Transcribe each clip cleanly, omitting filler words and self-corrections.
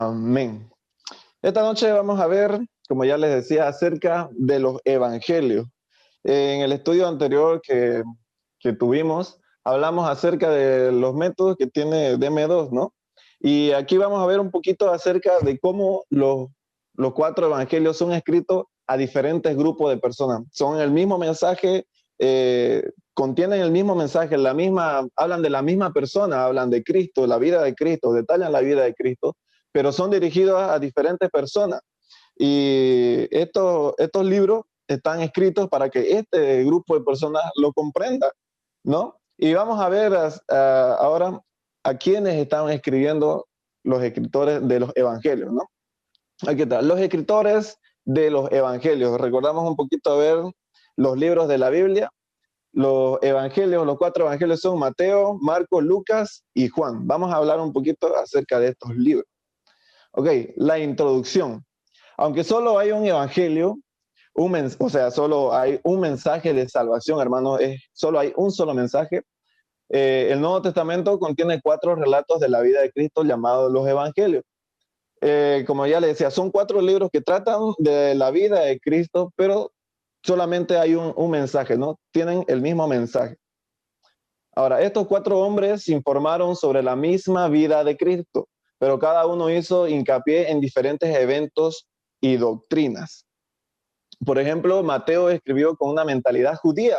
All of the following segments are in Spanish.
Amén. Esta noche vamos a ver, como ya les decía, acerca de los evangelios. En el estudio anterior que tuvimos, hablamos acerca de los métodos que tiene DM2, ¿no? Y aquí vamos a ver un poquito acerca de cómo los cuatro evangelios son escritos a diferentes grupos de personas. Son el mismo mensaje, contienen el mismo mensaje, hablan de la misma persona, hablan de Cristo, la vida de Cristo, detallan la vida de Cristo, pero son dirigidos a diferentes personas. Y estos libros están escritos para que este grupo de personas lo comprenda, ¿no? Y vamos a ver ahora a quiénes están escribiendo los escritores de los evangelios, ¿no? Aquí está, los escritores de los evangelios. Recordamos un poquito a ver los libros de la Biblia. Los evangelios, los cuatro evangelios son Mateo, Marcos, Lucas y Juan. Vamos a hablar un poquito acerca de estos libros. Ok, la introducción. Aunque solo hay un evangelio, o sea, solo hay un mensaje de salvación, hermanos, solo hay un solo mensaje. El Nuevo Testamento contiene 4 relatos de la vida de Cristo llamados los evangelios. Como ya le decía, son 4 libros que tratan de la vida de Cristo, pero solamente hay un mensaje, ¿no? Tienen el mismo mensaje. Ahora, estos 4 hombres informaron sobre la misma vida de Cristo, pero cada uno hizo hincapié en diferentes eventos y doctrinas. Por ejemplo, Mateo escribió con una mentalidad judía.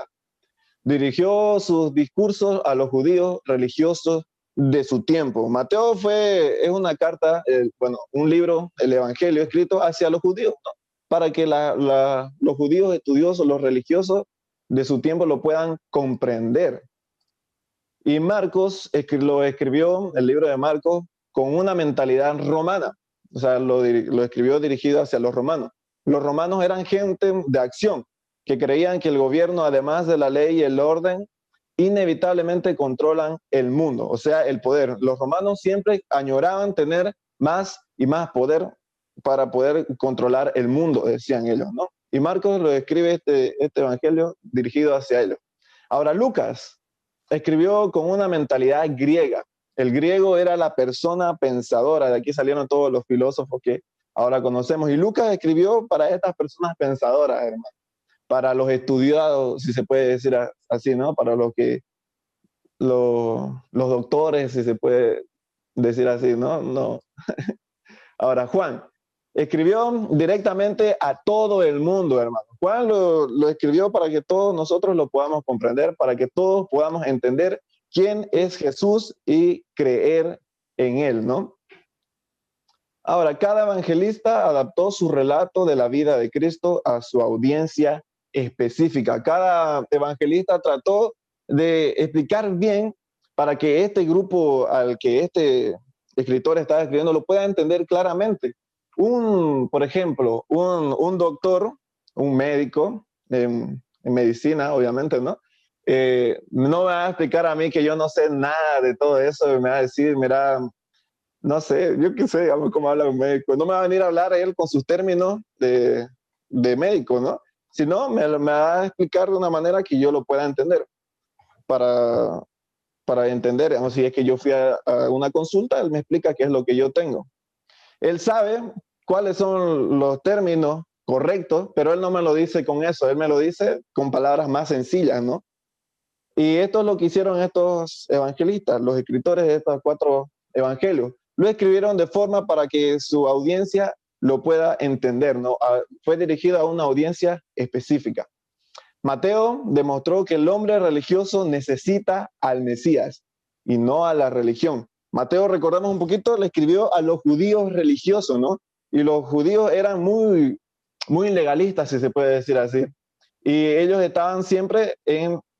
Dirigió sus discursos a los judíos religiosos de su tiempo. Mateo es una carta, un libro, el Evangelio, escrito hacia los judíos, ¿no? Para que los judíos estudiosos, los religiosos de su tiempo lo puedan comprender. Y Marcos lo escribió, el libro de Marcos, con una mentalidad romana. O sea, lo escribió dirigido hacia los romanos. Los romanos eran gente de acción, que creían que el gobierno, además de la ley y el orden, inevitablemente controlan el mundo, o sea, el poder. Los romanos siempre añoraban tener más y más poder para poder controlar el mundo, decían ellos, ¿no? Y Marcos lo escribe este evangelio dirigido hacia ellos. Ahora, Lucas escribió con una mentalidad griega. El griego era la persona pensadora, de aquí salieron todos los filósofos que ahora conocemos. Y Lucas escribió para estas personas pensadoras, hermano, para los estudiados, si se puede decir así, ¿no? Para los doctores, si se puede decir así, ¿no? No. Ahora, Juan escribió directamente a todo el mundo, hermano. Juan lo escribió para que todos nosotros lo podamos comprender, para que todos podamos entender quién es Jesús y creer en él, ¿no? Ahora, cada evangelista adaptó su relato de la vida de Cristo a su audiencia específica. Cada evangelista trató de explicar bien para que este grupo al que este escritor estaba escribiendo lo pueda entender claramente. Por ejemplo, un doctor, un médico en medicina, obviamente, ¿no? No me va a explicar a mí que yo no sé nada de todo eso, me va a decir, mira, no sé, yo qué sé, digamos, cómo habla un médico. No me va a venir a hablar a él con sus términos de médico, ¿no? Sino me va a explicar de una manera que yo lo pueda entender. Para, para entender, digamos, si es que yo fui a una consulta, él me explica qué es lo que yo tengo. Él sabe cuáles son los términos correctos, pero él no me lo dice con eso, él me lo dice con palabras más sencillas, ¿no? Y esto es lo que hicieron estos evangelistas, los escritores de estos 4 evangelios. Lo escribieron de forma para que su audiencia lo pueda entender, ¿no? Fue dirigido a una audiencia específica. Mateo demostró que el hombre religioso necesita al Mesías y no a la religión. Mateo, recordamos un poquito, le escribió a los judíos religiosos, ¿no? Y los judíos eran muy, muy legalistas, si se puede decir así. Y ellos estaban siempre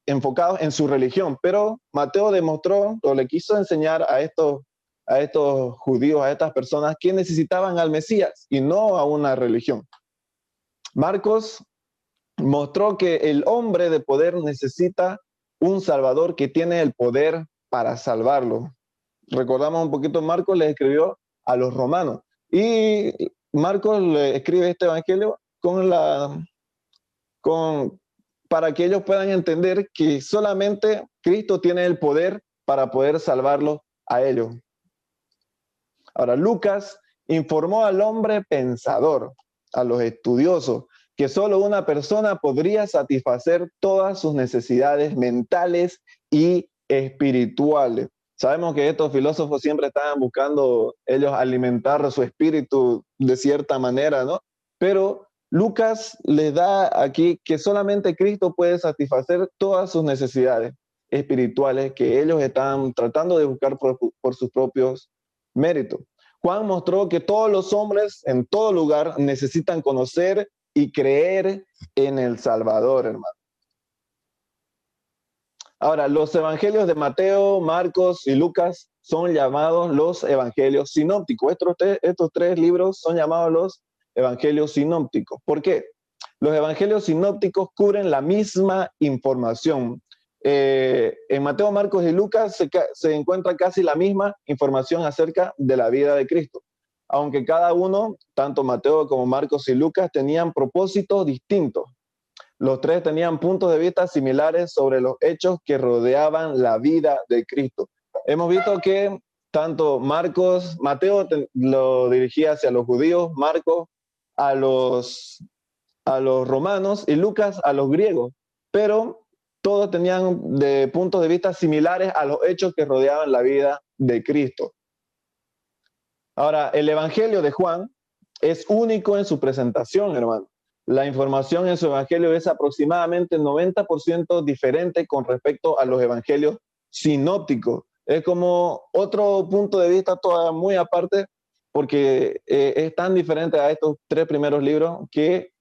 enfocados en su religión. Pero Mateo demostró o le quiso enseñar a estos judíos, a estas personas, que necesitaban al Mesías y no a una religión. Marcos mostró que el hombre de poder necesita un salvador que tiene el poder para salvarlo. Recordamos un poquito, Marcos le escribió a los romanos y Marcos le escribe este evangelio para que ellos puedan entender que solamente Cristo tiene el poder para poder salvarlos a ellos. Ahora, Lucas informó al hombre pensador, a los estudiosos, que solo una persona podría satisfacer todas sus necesidades mentales y espirituales. Sabemos que estos filósofos siempre estaban buscando ellos alimentar su espíritu de cierta manera, ¿no? Pero Lucas les da aquí que solamente Cristo puede satisfacer todas sus necesidades espirituales que ellos están tratando de buscar por sus propios méritos. Juan mostró que todos los hombres en todo lugar necesitan conocer y creer en el Salvador, hermano. Ahora, los evangelios de Mateo, Marcos y Lucas son llamados los evangelios sinópticos. Estos tres libros son llamados los evangelios sinópticos. ¿Por qué? Los evangelios sinópticos cubren la misma información. En Mateo, Marcos y Lucas se encuentra casi la misma información acerca de la vida de Cristo, aunque cada uno, tanto Mateo como Marcos y Lucas, tenían propósitos distintos. Los tres tenían puntos de vista similares sobre los hechos que rodeaban la vida de Cristo. Hemos visto que tanto Mateo lo dirigía hacia los judíos, Marcos a los romanos y Lucas a los griegos, pero todos tenían puntos de vista similares a los hechos que rodeaban la vida de Cristo. Ahora, el Evangelio de Juan es único en su presentación, hermano. La información en su evangelio es aproximadamente 90% diferente con respecto a los evangelios sinópticos. Es como otro punto de vista todavía muy aparte, porque es tan diferente a estos tres primeros libros que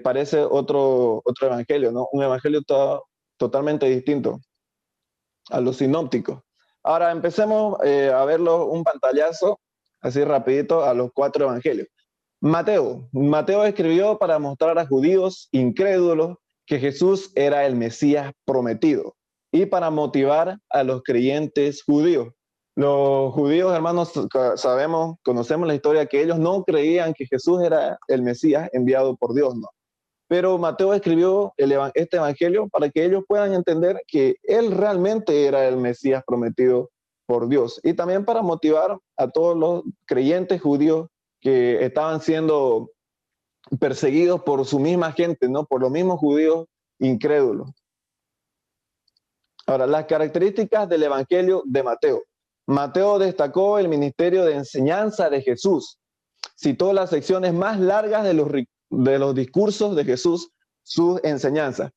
parece otro evangelio, ¿no? Un evangelio totalmente distinto a los sinópticos. Ahora empecemos a verlo un pantallazo, así rapidito, a los cuatro evangelios. Mateo escribió para mostrar a judíos incrédulos que Jesús era el Mesías prometido y para motivar a los creyentes judíos. Los judíos, hermanos, conocemos la historia que ellos no creían que Jesús era el Mesías enviado por Dios, ¿no? Pero Mateo escribió este evangelio para que ellos puedan entender que él realmente era el Mesías prometido por Dios y también para motivar a todos los creyentes judíos que estaban siendo perseguidos por su misma gente, ¿no? Por los mismos judíos incrédulos. Ahora, las características del Evangelio de Mateo. Mateo destacó el ministerio de enseñanza de Jesús. Citó las secciones más largas de los discursos de Jesús, sus enseñanzas.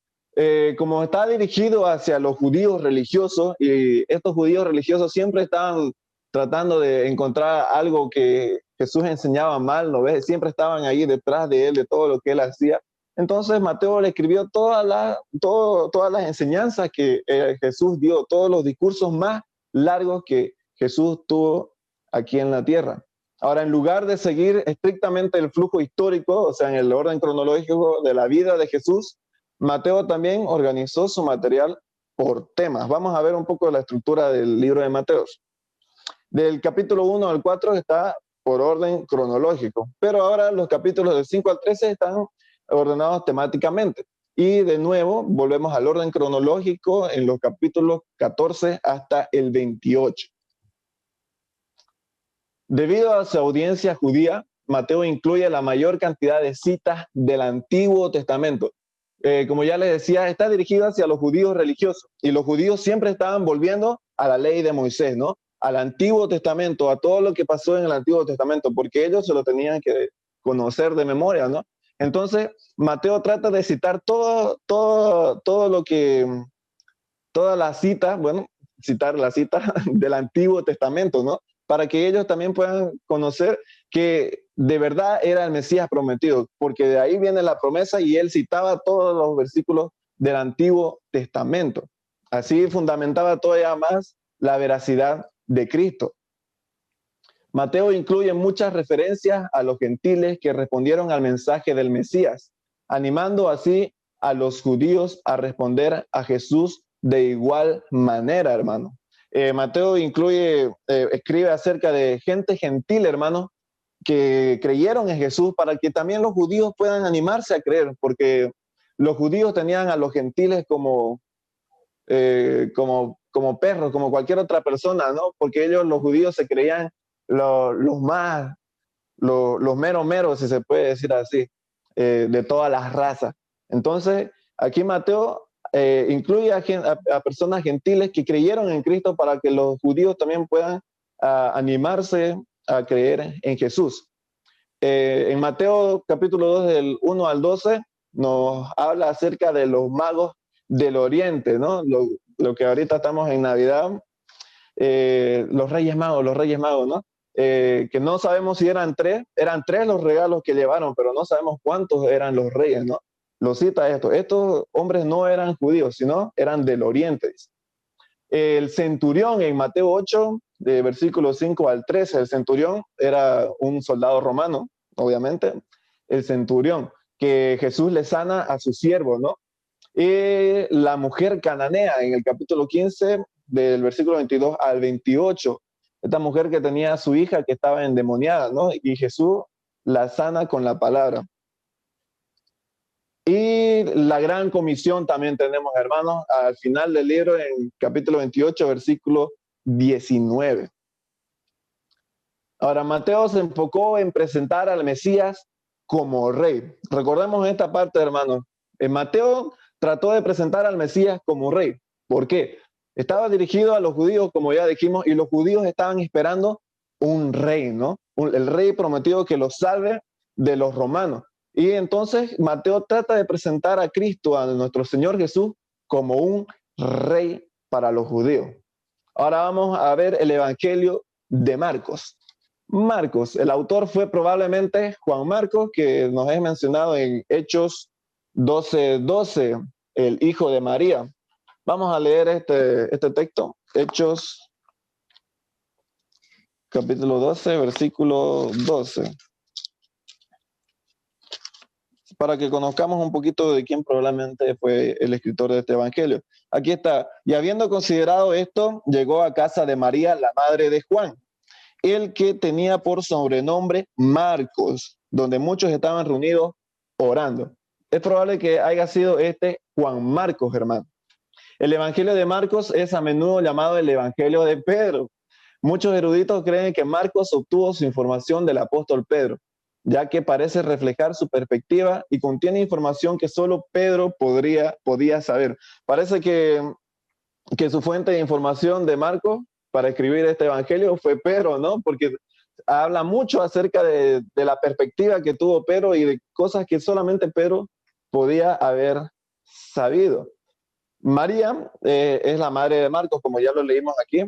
Como está dirigido hacia los judíos religiosos, y estos judíos religiosos siempre estaban tratando de encontrar algo que Jesús enseñaba mal, ¿no ves? Siempre estaban ahí detrás de él, de todo lo que él hacía. Entonces Mateo le escribió todas las enseñanzas que Jesús dio, todos los discursos más largos que Jesús tuvo aquí en la tierra. Ahora, en lugar de seguir estrictamente el flujo histórico, o sea, en el orden cronológico de la vida de Jesús, Mateo también organizó su material por temas. Vamos a ver un poco la estructura del libro de Mateo. Del capítulo 1 al 4 está por orden cronológico, pero ahora los capítulos del 5 al 13 están ordenados temáticamente. Y de nuevo, volvemos al orden cronológico en los capítulos 14 hasta el 28. Debido a su audiencia judía, Mateo incluye la mayor cantidad de citas del Antiguo Testamento. Como ya les decía, está dirigido hacia los judíos religiosos, y los judíos siempre estaban volviendo a la ley de Moisés, ¿no? Al Antiguo Testamento, a todo lo que pasó en el Antiguo Testamento, porque ellos se lo tenían que conocer de memoria, ¿no? Entonces, Mateo trata de citar todo lo que, todas las citas, bueno, citar la cita del Antiguo Testamento, ¿no? Para que ellos también puedan conocer que de verdad era el Mesías prometido, porque de ahí viene la promesa y él citaba todos los versículos del Antiguo Testamento. Así fundamentaba todavía más la veracidad de Cristo. Mateo incluye muchas referencias a los gentiles que respondieron al mensaje del Mesías, animando así a los judíos a responder a Jesús de igual manera, hermano. Mateo escribe acerca de gente gentil, hermano, que creyeron en Jesús para que también los judíos puedan animarse a creer, porque los judíos tenían a los gentiles como perros, como cualquier otra persona, ¿no? Porque los judíos se creían los más los meros meros, si se puede decir así, de todas las razas. Entonces, aquí Mateo incluye a personas gentiles que creyeron en Cristo para que los judíos también puedan animarse a creer en Jesús. En Mateo capítulo 2 del 1 al 12 nos habla acerca de los magos del oriente, ¿no? Lo que ahorita estamos en Navidad, los Reyes Magos, ¿no? Que no sabemos si eran tres los regalos que llevaron, pero no sabemos cuántos eran los reyes, ¿no? Lo cita esto, estos hombres no eran judíos, sino eran del oriente. El centurión en Mateo 8, de versículos 5 al 13, el centurión era un soldado romano, obviamente, el centurión, que Jesús le sana a su siervo, ¿no? Y la mujer cananea en el capítulo 15, del versículo 22 al 28, esta mujer que tenía a su hija que estaba endemoniada, ¿no? Y Jesús la sana con la palabra. Y la gran comisión también tenemos, hermanos, al final del libro, en capítulo 28, versículo 19. Ahora, Mateo se enfocó en presentar al Mesías como rey. Recordemos esta parte, hermanos. Mateo trató de presentar al Mesías como rey. ¿Por qué? Estaba dirigido a los judíos, como ya dijimos, y los judíos estaban esperando un rey, ¿no? El rey prometido que los salve de los romanos. Y entonces Mateo trata de presentar a Cristo, a nuestro Señor Jesús, como un rey para los judíos. Ahora vamos a ver el Evangelio de Marcos. Marcos, el autor fue probablemente Juan Marcos, que nos es mencionado en Hechos 12:12, el hijo de María. Vamos a leer este texto, Hechos capítulo 12, versículo 12, para que conozcamos un poquito de quién probablemente fue el escritor de este evangelio. Aquí está, y habiendo considerado esto, llegó a casa de María, la madre de Juan, el que tenía por sobrenombre Marcos, donde muchos estaban reunidos orando. Es probable que haya sido este Juan Marcos, hermano. El Evangelio de Marcos es a menudo llamado el Evangelio de Pedro. Muchos eruditos creen que Marcos obtuvo su información del apóstol Pedro, ya que parece reflejar su perspectiva y contiene información que solo Pedro podía saber. Parece que su fuente de información de Marcos para escribir este evangelio fue Pedro, ¿no? Porque habla mucho acerca de la perspectiva que tuvo Pedro y de cosas que solamente Pedro podía haber sabido. María es la madre de Marcos, como ya lo leímos aquí.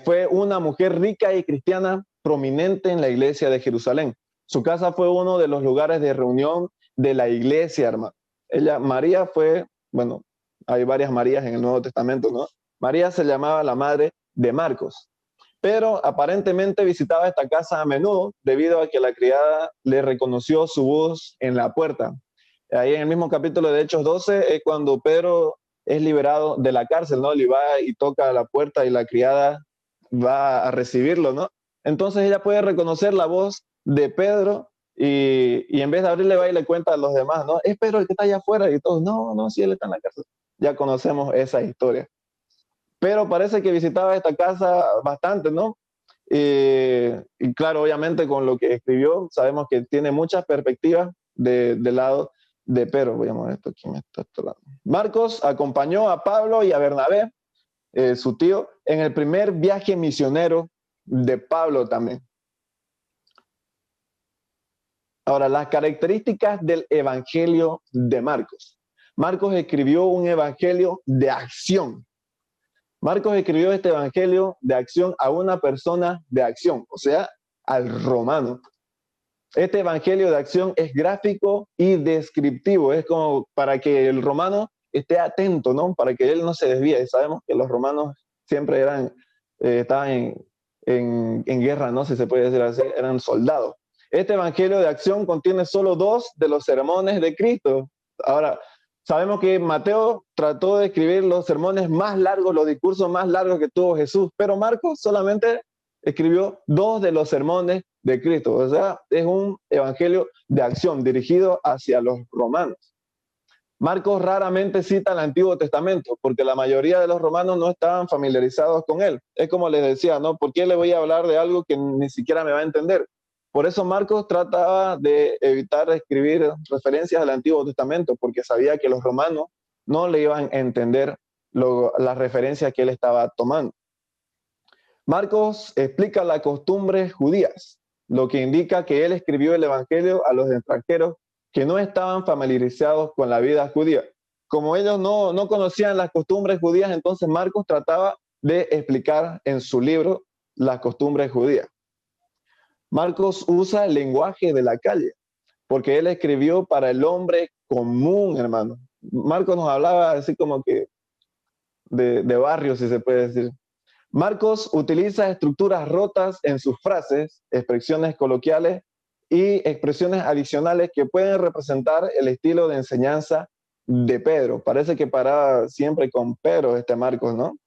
Fue una mujer rica y cristiana prominente en la iglesia de Jerusalén. Su casa fue uno de los lugares de reunión de la iglesia, hermano. María fue, bueno, hay varias Marías en el Nuevo Testamento, ¿no? María se llamaba la madre de Marcos, pero aparentemente visitaba esta casa a menudo debido a que la criada le reconoció su voz en la puerta. Ahí en el mismo capítulo de Hechos 12 es cuando Pedro es liberado de la cárcel, ¿no? Le va y toca a la puerta y la criada va a recibirlo, ¿no? Entonces ella puede reconocer la voz de Pedro y en vez de abrirle va y le cuenta a los demás, ¿no? Es Pedro el que está allá afuera y todos, no, sí, él está en la cárcel. Ya conocemos esa historia. Pero parece que visitaba esta casa bastante, ¿no? Y claro, obviamente con lo que escribió, sabemos que tiene muchas perspectivas del lado de Pedro. Voy a mover esto aquí, me está lado. Marcos acompañó a Pablo y a Bernabé, su tío, en el primer viaje misionero de Pablo también. Ahora, las características del Evangelio de Marcos. Marcos escribió un evangelio de acción. Marcos escribió este evangelio de acción a una persona de acción, o sea, al romano. Este evangelio de acción es gráfico y descriptivo, es como para que el romano esté atento, ¿no? Para que él no se desvíe. Sabemos que los romanos siempre estaban en guerra, ¿no? Si se puede decir así, eran soldados. Este evangelio de acción contiene solo 2 de los sermones de Cristo. Ahora, sabemos que Mateo trató de escribir los sermones más largos, los discursos más largos que tuvo Jesús, pero Marcos solamente escribió 2 de los sermones de Cristo. O sea, es un evangelio de acción dirigido hacia los romanos. Marcos raramente cita el Antiguo Testamento porque la mayoría de los romanos no estaban familiarizados con él. Es como les decía, ¿no? ¿Por qué le voy a hablar de algo que ni siquiera me va a entender? Por eso Marcos trataba de evitar escribir referencias al Antiguo Testamento, porque sabía que los romanos no le iban a entender las referencias que él estaba tomando. Marcos explica las costumbres judías, lo que indica que él escribió el Evangelio a los extranjeros que no estaban familiarizados con la vida judía. Como ellos no conocían las costumbres judías, entonces Marcos trataba de explicar en su libro las costumbres judías. Marcos usa el lenguaje de la calle, porque él escribió para el hombre común, hermano. Marcos nos hablaba así como que de barrio, si se puede decir. Marcos utiliza estructuras rotas en sus frases, expresiones coloquiales y expresiones adicionales que pueden representar el estilo de enseñanza de Pedro. Parece que paraba siempre con Pedro este Marcos, ¿no?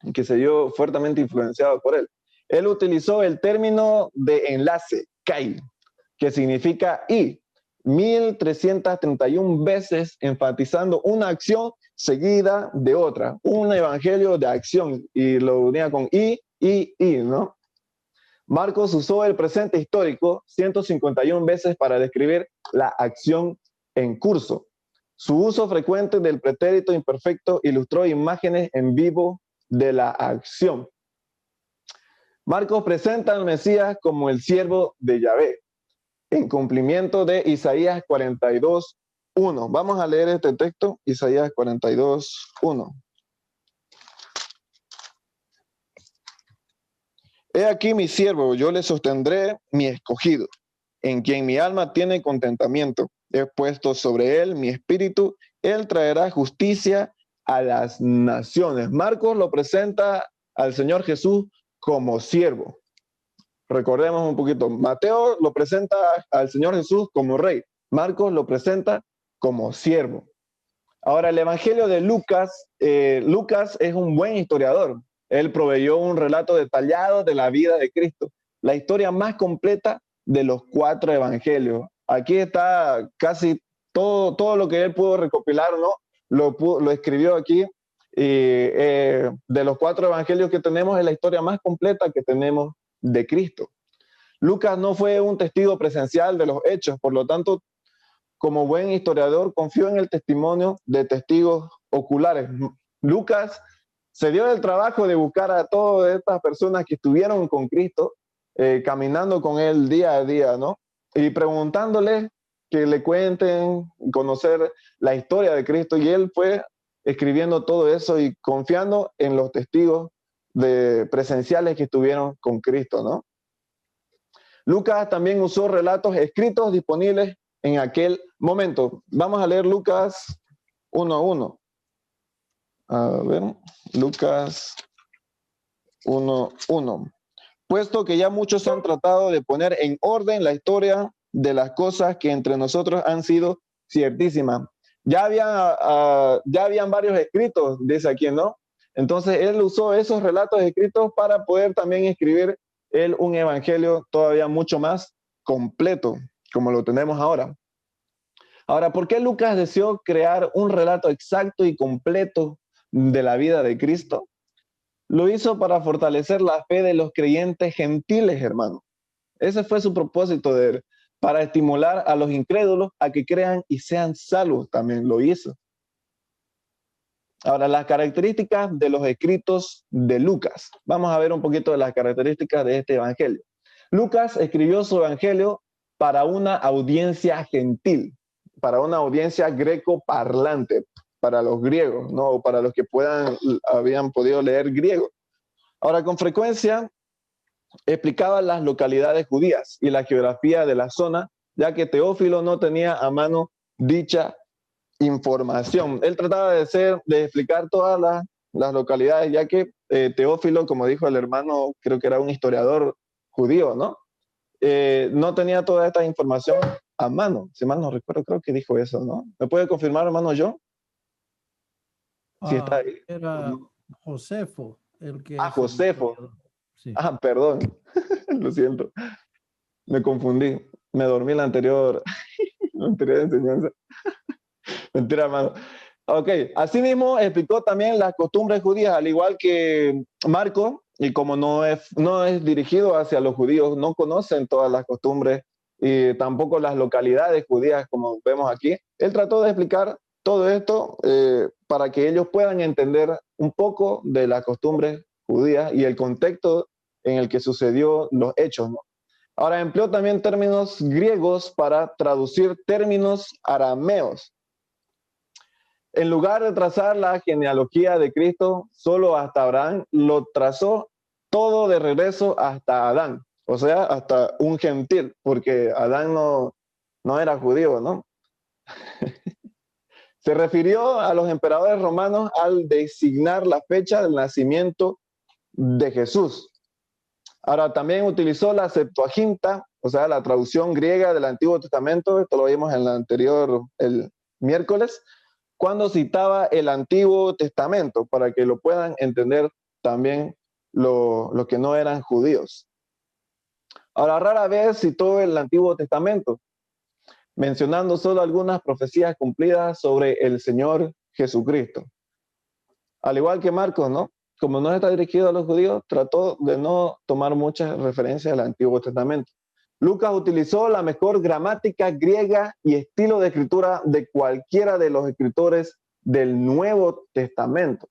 Y que se vio fuertemente influenciado por él. Él utilizó el término de enlace, kai, que significa y, 1331 veces enfatizando una acción seguida de otra, un evangelio de acción, y lo unía con y, ¿no? Marcos usó el presente histórico 151 veces para describir la acción en curso. Su uso frecuente del pretérito imperfecto ilustró imágenes en vivo de la acción. Marcos presenta al Mesías como el siervo de Yahvé, en cumplimiento de Isaías 42:1. Vamos a leer este texto, Isaías 42:1. He aquí mi siervo, yo le sostendré, mi escogido, en quien mi alma tiene contentamiento. He puesto sobre él mi espíritu, él traerá justicia a las naciones. Marcos lo presenta al Señor Jesús como siervo. Recordemos un poquito, Mateo lo presenta al Señor Jesús como rey, Marcos lo presenta como siervo. Ahora, el Evangelio de Lucas, Lucas es un buen historiador. Él proveyó un relato detallado de la vida de Cristo, la historia más completa de los 4 evangelios. Aquí está casi todo lo que él pudo recopilar, ¿no? Lo escribió aquí. De los 4 evangelios que tenemos, es la historia más completa que tenemos de Cristo. Lucas no fue un testigo presencial de los hechos, por lo tanto, como buen historiador, confió en el testimonio de testigos oculares. Lucas se dio el trabajo de buscar a todas estas personas que estuvieron con Cristo, caminando con él día a día, ¿no? Y preguntándoles que le cuenten, conocer la historia de Cristo, y él fue escribiendo todo eso y confiando en los testigos presenciales que estuvieron con Cristo, ¿no? Lucas también usó relatos escritos disponibles en aquel momento. Vamos a leer Lucas 1:1. A ver, Lucas 1:1. Puesto que ya muchos han tratado de poner en orden la historia de las cosas que entre nosotros han sido ciertísimas. Ya habían varios escritos, dice aquí, ¿no? Entonces él usó esos relatos escritos para poder también escribir él un evangelio todavía mucho más completo, como lo tenemos ahora. Ahora, ¿por qué Lucas deseó crear un relato exacto y completo de la vida de Cristo? Lo hizo para fortalecer la fe de los creyentes gentiles, hermano. Ese fue su propósito de él, para estimular a los incrédulos a que crean y sean salvos. También lo hizo. Ahora, las características de los escritos de Lucas. Vamos a ver un poquito de las características de este evangelio. Lucas escribió su evangelio para una audiencia gentil, para una audiencia greco-parlante, para los griegos, ¿no? O para los que habían podido leer griego. Ahora, con frecuencia explicaba las localidades judías y la geografía de la zona, ya que Teófilo no tenía a mano dicha información. Él trataba de explicar todas las localidades, ya que Teófilo, como dijo el hermano, creo que era un historiador judío, ¿no? No tenía toda esta información a mano, si mal no recuerdo, creo que dijo eso, ¿no? ¿Me puede confirmar, hermano, yo? Si está ahí. Era Josefo, el que... Josefo. Sí. Perdón, lo siento, me confundí, me dormí la anterior enseñanza. Mentira, hermano. Ok, asimismo explicó también las costumbres judías, al igual que Marcos, y como no es dirigido hacia los judíos, no conocen todas las costumbres y tampoco las localidades judías como vemos aquí, él trató de explicar todo esto para que ellos puedan entender un poco de las costumbres judías y el contexto en el que sucedió los hechos, ¿no? Ahora, empleó también términos griegos para traducir términos arameos. En lugar de trazar la genealogía de Cristo solo hasta Abraham, lo trazó todo de regreso hasta Adán, o sea, hasta un gentil, porque Adán no era judío, ¿no? Se refirió a los emperadores romanos al designar la fecha del nacimiento de Jesús. Ahora, también utilizó la Septuaginta, o sea, la traducción griega del Antiguo Testamento, esto lo vimos en la anterior, el miércoles, cuando citaba el Antiguo Testamento, para que lo puedan entender también los que no eran judíos. Ahora, rara vez citó el Antiguo Testamento, mencionando solo algunas profecías cumplidas sobre el Señor Jesucristo. Al igual que Marcos, ¿no? Como no está dirigido a los judíos, trató de no tomar muchas referencias al Antiguo Testamento. Lucas utilizó la mejor gramática griega y estilo de escritura de cualquiera de los escritores del Nuevo Testamento.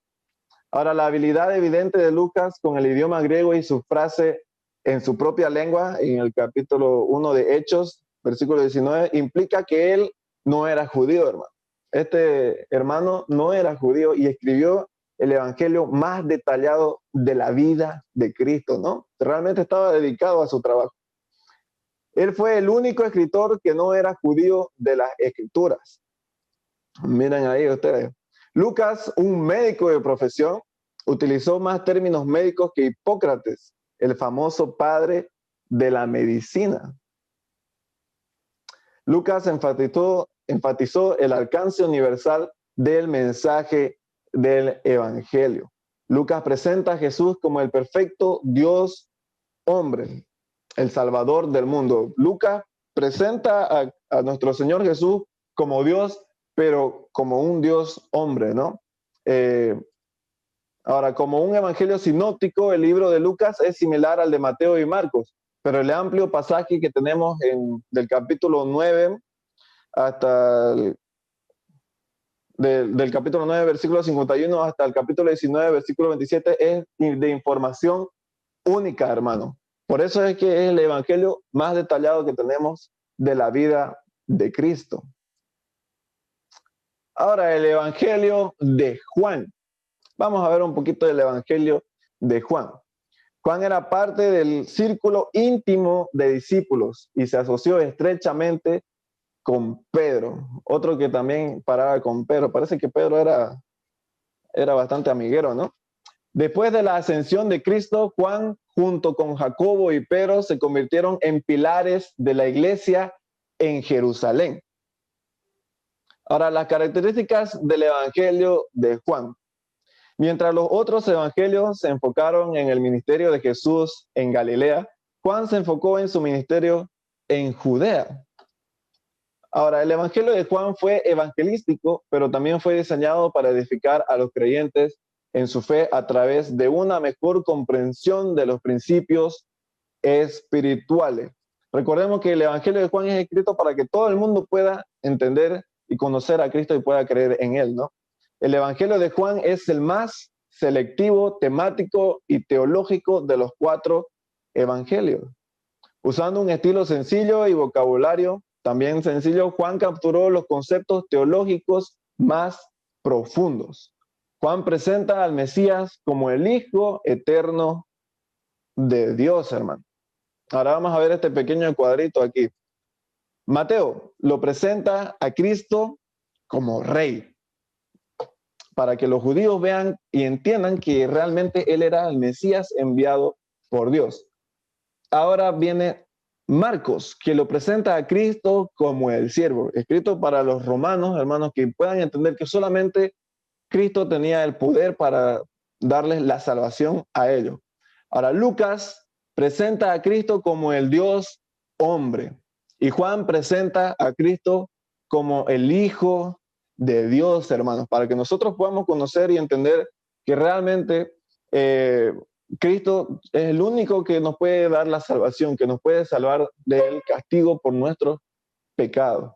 Ahora, la habilidad evidente de Lucas con el idioma griego y su frase en su propia lengua, en el capítulo 1 de Hechos, versículo 19, implica que él no era judío, hermano. Este hermano no era judío y escribió el evangelio más detallado de la vida de Cristo, ¿no? Realmente estaba dedicado a su trabajo. Él fue el único escritor que no era judío de las escrituras. Miren ahí ustedes. Lucas, un médico de profesión, utilizó más términos médicos que Hipócrates, el famoso padre de la medicina. Lucas enfatizó el alcance universal del mensaje del evangelio. Lucas presenta a Jesús como el perfecto Dios hombre, el Salvador del mundo. Lucas presenta a nuestro Señor Jesús como Dios, pero como un Dios hombre, ¿no? Ahora, como un evangelio sinóptico, el libro de Lucas es similar al de Mateo y Marcos, pero el amplio pasaje que tenemos del capítulo 9 hasta del capítulo 9, versículo 51 hasta el capítulo 19, versículo 27 es de información única, hermano. Por eso es que es el evangelio más detallado que tenemos de la vida de Cristo. Ahora, el evangelio de Juan. Vamos a ver un poquito del evangelio de Juan. Juan era parte del círculo íntimo de discípulos y se asoció estrechamente con Pedro, otro que también paraba con Pedro. Parece que Pedro era bastante amiguero, ¿no? Después de la ascensión de Cristo, Juan, junto con Jacobo y Pedro, se convirtieron en pilares de la iglesia en Jerusalén. Ahora, las características del evangelio de Juan. Mientras los otros evangelios se enfocaron en el ministerio de Jesús en Galilea, Juan se enfocó en su ministerio en Judea. Ahora, el evangelio de Juan fue evangelístico, pero también fue diseñado para edificar a los creyentes en su fe a través de una mejor comprensión de los principios espirituales. Recordemos que el evangelio de Juan es escrito para que todo el mundo pueda entender y conocer a Cristo y pueda creer en él, ¿no? El evangelio de Juan es el más selectivo, temático y teológico de los 4 evangelios. Usando un estilo sencillo y vocabulario también sencillo, Juan capturó los conceptos teológicos más profundos. Juan presenta al Mesías como el Hijo eterno de Dios, hermano. Ahora vamos a ver este pequeño cuadrito aquí. Mateo lo presenta a Cristo como Rey, para que los judíos vean y entiendan que realmente él era el Mesías enviado por Dios. Ahora viene Marcos, que lo presenta a Cristo como el siervo, escrito para los romanos, hermanos, que puedan entender que solamente Cristo tenía el poder para darles la salvación a ellos. Ahora, Lucas presenta a Cristo como el Dios hombre y Juan presenta a Cristo como el Hijo de Dios, hermanos, para que nosotros podamos conocer y entender que realmente Cristo es el único que nos puede dar la salvación, que nos puede salvar del castigo por nuestros pecados.